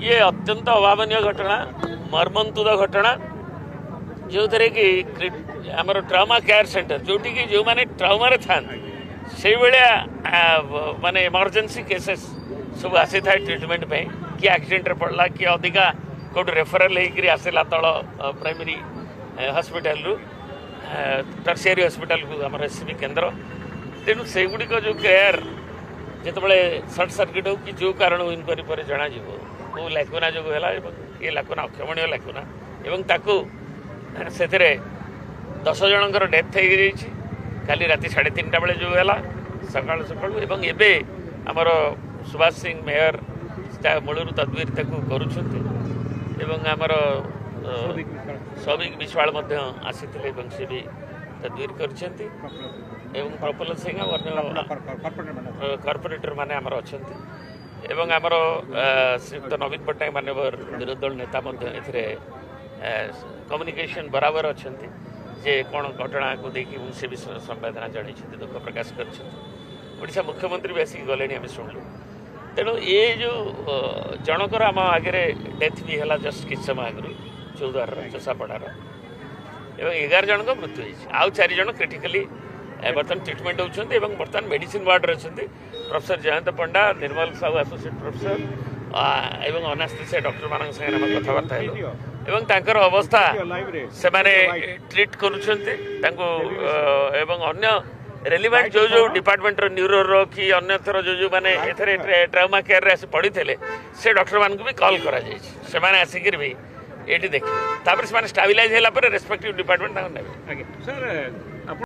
ये अत्यंत अभावन घटना मर्मन्तुद घटना जो थे कि आम ट्रामा केयर सेंटर जोटि कि जो मैंने ट्रामा था से माने इमरजेंसी केसेस सब आसी था ट्रिटमेंट पे कि एक्सीडेंट पड़ला कि अधिका कौट रेफरल होकर आसला तल प्राइमरी हॉस्पिटल रु टर्शियरी हॉस्पिटल को आम एससीबी केन्द्र तेणु से गुड़िक जो केयर जिते सर्ट सर्किट हो कि जो कारण इनक्वारी पर जना कौ लाकुना जो है ये लाकुना अक्षमणीय लाकुना एवं ताकू से 10 जनकर डेथ हो काली राति 3:30 बेले जो है सकाल सकाल एवं एबे आमर सुभाष सिंह मेयर मूलर तदबिर करमर सौभिक विश्वाल आसी से भी तदबिर कर प्रफुल्ल सिंह कॉर्पोरेटर माने आमर अच्छा एवं आमर श्रीयुक्त नवीन पट्टनायक मानवर विरोधी दल नेता कम्युनिकेशन बराबर अच्छा जे कौन घटना को देखिए से भी संवेदना जन दुख प्रकाश करा मुख्यमंत्री भी आसिक गले आम शुणु तेणु ये जो जनकर आम आगे डेथ भी है जस्ट कि समय आगु चौद्वार चषापड़ार एवं 11 जन मृत्यु होती आउ 4 जन क्रिटिकली बर्तमान ट्रिटमेंट होती बर्तमान मेडिसिन वार्ड अच्छे प्रोफेसर जयंत पंडा निर्मल साहू एसोसिएट प्रोफेसर एवं अनास्थेसिया डॉक्टर मान कथबार्ता एवं तांकर अवस्था से माने ट्रीट करुछन्ते तांको एवं अन्य रेलिवेंट जो जो डिपार्टमेंट न्यूरो कि अन्यथर जो जो माने एथरे ट्रामा केयर रे आसी पड़ी थे से डॉक्टर मान को भी कॉल करा जाय से माने आसिक भी एटी देखिए तापर से माने स्टेबिलाइज होला पर रेस्पेक्टिव डिपार्टमेंट तांको नेबे सर